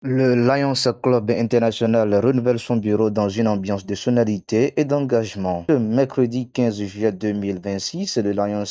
Le Lions Club International renouvelle son bureau dans une ambiance de sonorité et d'engagement. Ce mercredi 15 juillet 2026, le Lions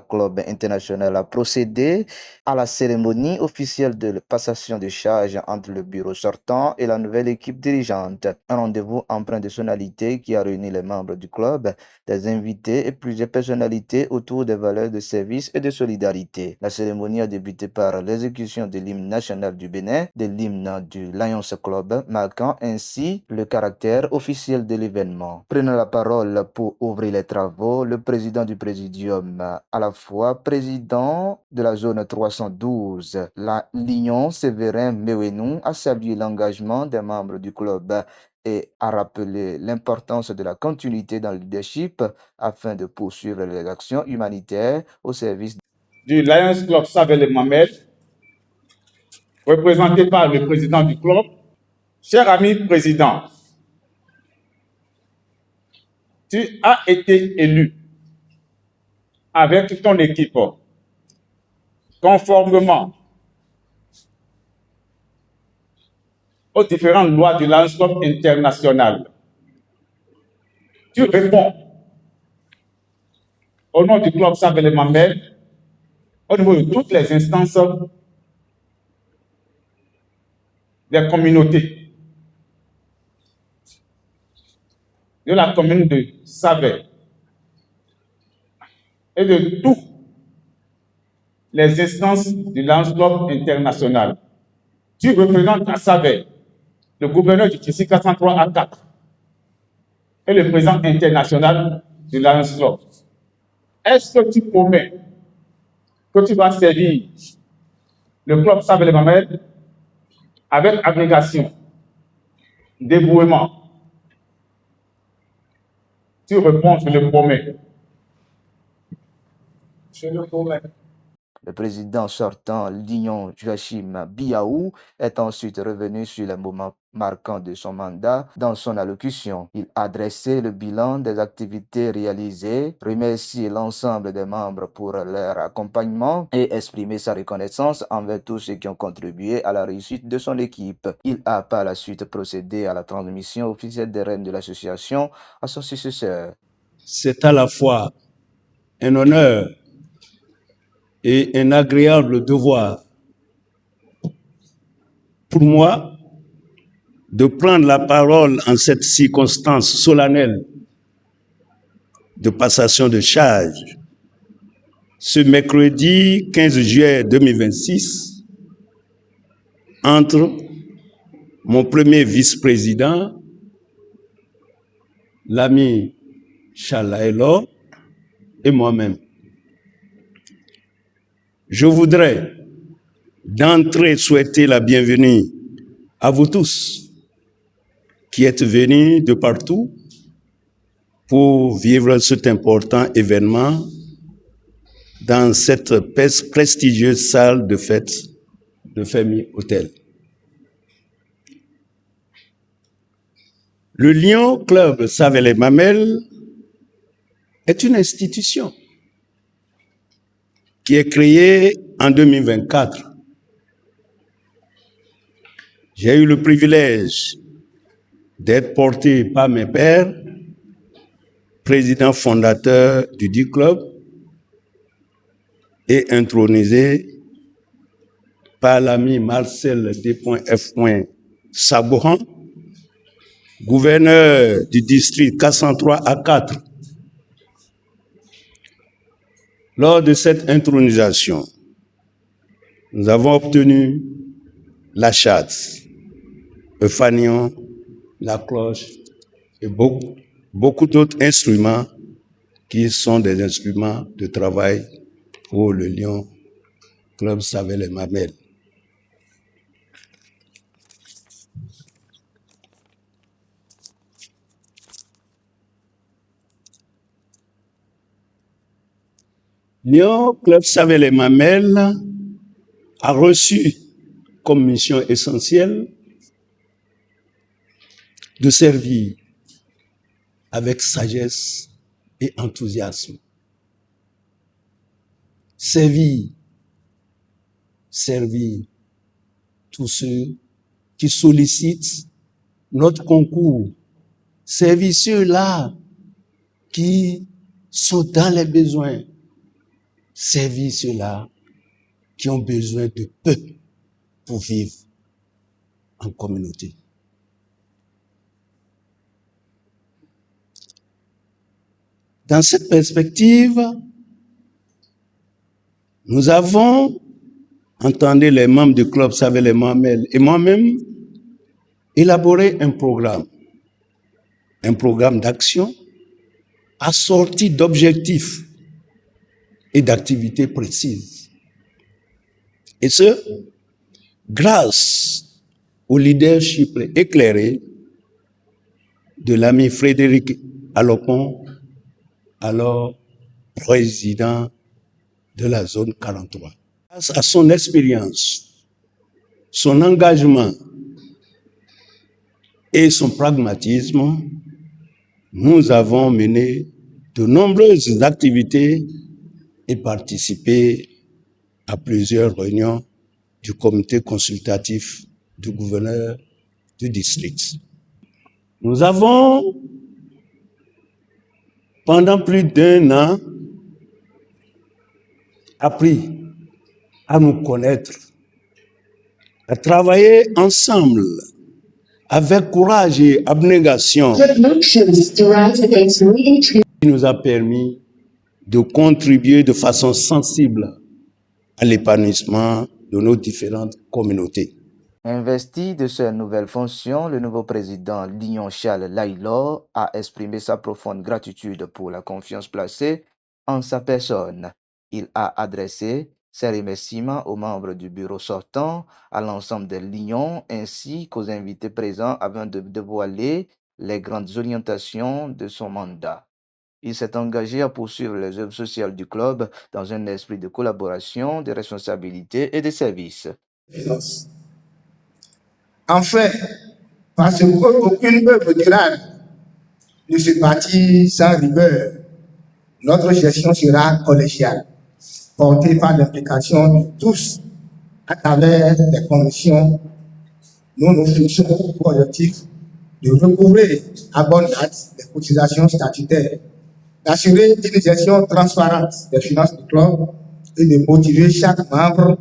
Club International a procédé à la cérémonie officielle de passation de charge entre le bureau sortant et la nouvelle équipe dirigeante. Un rendez-vous empreint de sonorité qui a réuni les membres du club, des invités et plusieurs personnalités autour des valeurs de service et de solidarité. La cérémonie a débuté par l'exécution de l'hymne national du Bénin, de l'hymne du Lions Club, marquant ainsi le caractère officiel de l'événement. Prenant la parole pour ouvrir les travaux, le président du présidium, à la fois président de la zone 312, la Lignon Séverin Mewenu, a salué l'engagement des membres du club et a rappelé l'importance de la continuité dans le leadership afin de poursuivre les actions humanitaires au service du Lions Club Savel Mohamed, représenté par le président du club. Cher ami président, tu as été élu avec ton équipe conformément aux différentes lois du Lions Club international. Tu réponds au nom du club Savel Mohamed, au niveau de toutes les instances des communautés de la commune de Savel et de toutes les instances du Lions Club international. Tu représentes à Savel le gouverneur du TC 403 à 4 et le président international du Lions Club. Est-ce que tu promets que tu vas servir le club Savel Mohamed avec abnégation, dévouement? Tu réponds, je le promets. Je le promets. Le président sortant, Lignon Joachim Biaou, est ensuite revenu sur les moments marquants de son mandat dans son allocution. Il a dressé le bilan des activités réalisées, remercié l'ensemble des membres pour leur accompagnement et exprimé sa reconnaissance envers tous ceux qui ont contribué à la réussite de son équipe. Il a par la suite procédé à la transmission officielle des rênes de l'association à son successeur. C'est à la fois un honneur et un agréable devoir pour moi de prendre la parole en cette circonstance solennelle de passation de charge ce mercredi 15 juillet 2026 entre mon premier vice-président, l'ami Chalaelo, et moi-même. Je voudrais d'entrée souhaiter la bienvenue à vous tous qui êtes venus de partout pour vivre cet important événement dans cette prestigieuse salle de fête de Femi Hôtel. Le Lion Club Savel Mohamed est une institution qui est créée en 2024. J'ai eu le privilège d'être porté par mes pères, président fondateur du dit club, et intronisé par l'ami Marcel D.F. Sabouran, gouverneur du district 403 à 4. Lors de cette intronisation, nous avons obtenu la chatte, le fanion, la cloche et beaucoup d'autres instruments qui sont des instruments de travail pour le Lion Club Savel Mohamed. Lion Club Savel Mohamed a reçu comme mission essentielle de servir avec sagesse et enthousiasme. Servir tous ceux qui sollicitent notre concours. Servir ceux-là qui sont dans les besoins. Servir ceux-là qui ont besoin de peu pour vivre en communauté. Dans cette perspective, nous avons, entendu les membres du club Savel et Mohamed et moi-même, élaboré un programme d'action assorti d'objectifs et d'activités précises. Et ce, grâce au leadership éclairé de l'ami Frédéric Alopon, alors président de la zone 43. Grâce à son expérience, son engagement et son pragmatisme, nous avons mené de nombreuses activités et participé à plusieurs réunions du comité consultatif du gouverneur du district. Nous avons, pendant plus d'1 an, appris à nous connaître, à travailler ensemble avec courage et abnégation, qui nous a permis de contribuer de façon sensible à l'épanouissement de nos différentes communautés. Investi de ses nouvelles fonctions, le nouveau président Lignon Charles Laylor a exprimé sa profonde gratitude pour la confiance placée en sa personne. Il a adressé ses remerciements aux membres du bureau sortant, à l'ensemble des Lignons ainsi qu'aux invités présents afin de dévoiler les grandes orientations de son mandat. Il s'est engagé à poursuivre les œuvres sociales du club dans un esprit de collaboration, de responsabilité et de service. Enfin, parce qu'aucune œuvre durable ne se bâtit sans rigueur, notre gestion sera collégiale, portée par l'implication de tous à travers les commissions. Nous nous fixons pour objectif de recouvrer à bonne date les cotisations statutaires, d'assurer une gestion transparente des finances du club et de motiver chaque membre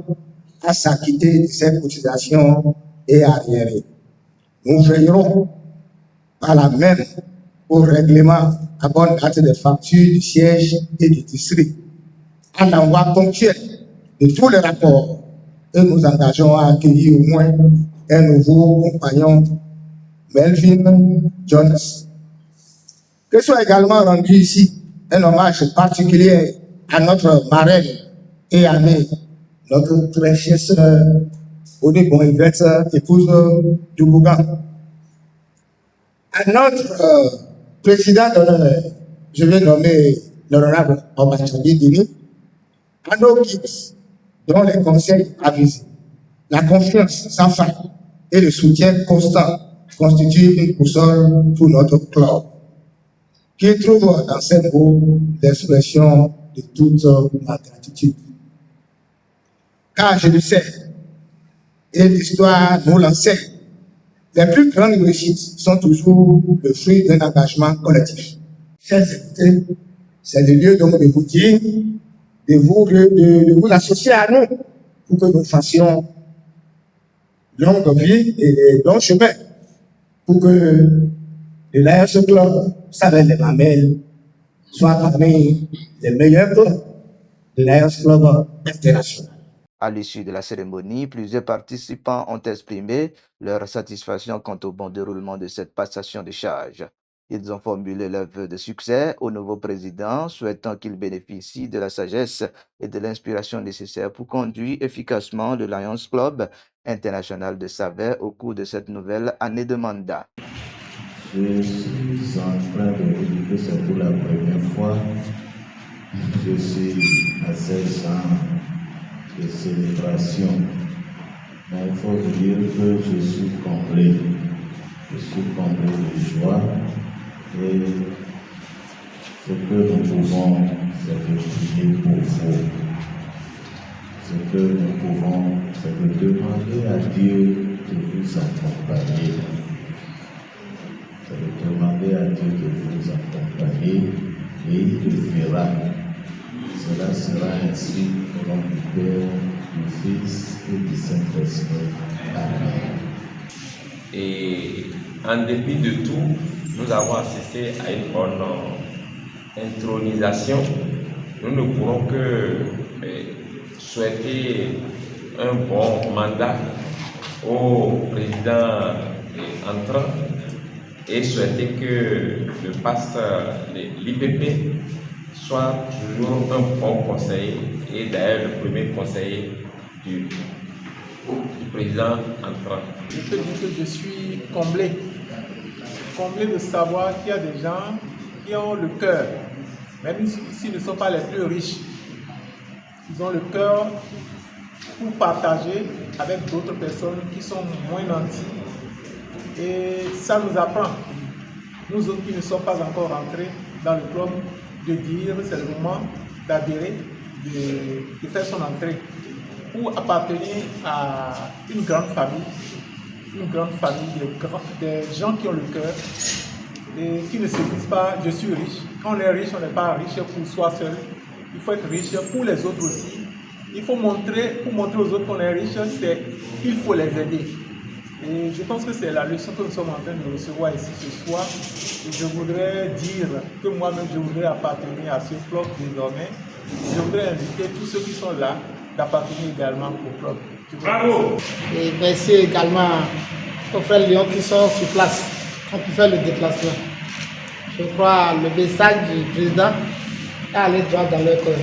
à s'acquitter de ses cotisations et arriérés. Nous veillerons par la même au règlement à bonne date des factures du siège et du district, à l'envoi ponctuel de tous les rapports, et nous engageons à accueillir au moins un nouveau compagnon, Melvin Jones. Que soit également rendu ici un hommage particulier à notre marraine et amie, notre très chère sœur, Odibon Yvette, épouse du Bougan. À notre président d'honneur, je vais nommer l'honorable Obachadi Dini, à nos guides, dont les conseils avisés, la confiance sans faille et le soutien constant constituent une boussole pour notre club, qui trouve dans ces mots l'expression de toute ma gratitude. Car je le sais, et l'histoire nous l'enseigne, les plus grandes réussites sont toujours le fruit d'un engagement collectif. Chers invités, c'est le lieu donc de vous dire, de vous associer à nous pour que nous fassions longue vie et long chemin pour que le Lions Club, Savel les Mamelles, soit parmi les meilleurs clubs du Lions Club international. À l'issue de la cérémonie, plusieurs participants ont exprimé leur satisfaction quant au bon déroulement de cette passation de charges. Ils ont formulé leurs vœux de succès au nouveau président, souhaitant qu'il bénéficie de la sagesse et de l'inspiration nécessaires pour conduire efficacement le Lions Club international de Savel au cours de cette nouvelle année de mandat. Je suis en train de vous dire que c'est pour la première fois. Je suis à 16 ans de célébration. Mais il faut vous dire que je suis comblé. Je suis comblé de joie. Et ce que nous pouvons, c'est de prier pour vous. Ce que nous pouvons, c'est de demander à Dieu de vous accompagner. Demandez à Dieu de vous accompagner et il le fera. Cela sera ainsi au nom du Père, du Fils et du Saint-Esprit. Amen. Et en dépit de tout, nous avons assisté à une bonne intronisation. Nous ne pourrons que souhaiter un bon mandat au président entrant et souhaiter que le pasteur, l'IPP, soit toujours un bon conseiller et d'ailleurs le premier conseiller du président entrant. Je peux dire que je suis comblé de savoir qu'il y a des gens qui ont le cœur, même s'ils ne sont pas les plus riches, ils ont le cœur pour partager avec d'autres personnes qui sont moins nantis. Et ça nous apprend, nous autres qui ne sommes pas encore rentrés dans le club, de dire c'est le moment d'adhérer, de faire son entrée pour appartenir à une grande famille des gens qui ont le cœur et qui ne se disent pas je suis riche. Quand on est riche, on n'est pas riche pour soi seul, il faut être riche pour les autres aussi. Il faut montrer, pour montrer aux autres qu'on est riche, il faut les aider. Et je pense que c'est la leçon que nous sommes en train de recevoir ici ce soir. Et je voudrais dire que moi-même, je voudrais appartenir à ce club désormais. Je voudrais inviter tous ceux qui sont là d'appartenir également au club. Bravo! Et merci également aux frères Lyon qui sont sur place, qui ont pu faire le déplacement. Je crois que le message du président est allé droit dans leur cœur.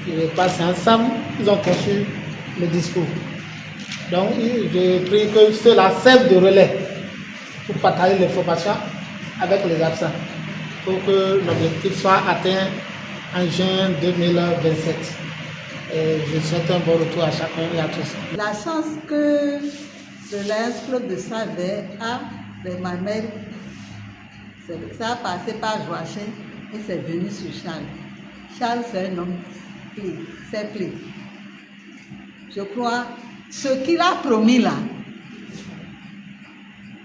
Ils passent ensemble, ils ont conçu le discours. Donc, je prie que cela serve de relais pour partager l'information avec les absents, pour que l'objectif soit atteint en juin 2027. Et je souhaite un bon retour à chacun et à tous. La chance que le Lions Club de Saint-Vé a, les mamelles, ça a passé par Joachim et c'est venu sur Charles. Charles, c'est un homme clé, c'est clé. Je crois ce qu'il a promis là,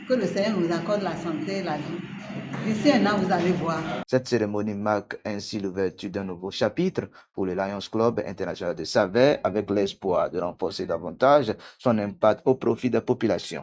que le Seigneur nous accorde la santé et la vie. D'ici un an, vous allez voir. Cette cérémonie marque ainsi l'ouverture d'un nouveau chapitre pour le Lions Club International de Saint-Vé avec l'espoir de renforcer davantage son impact au profit des populations.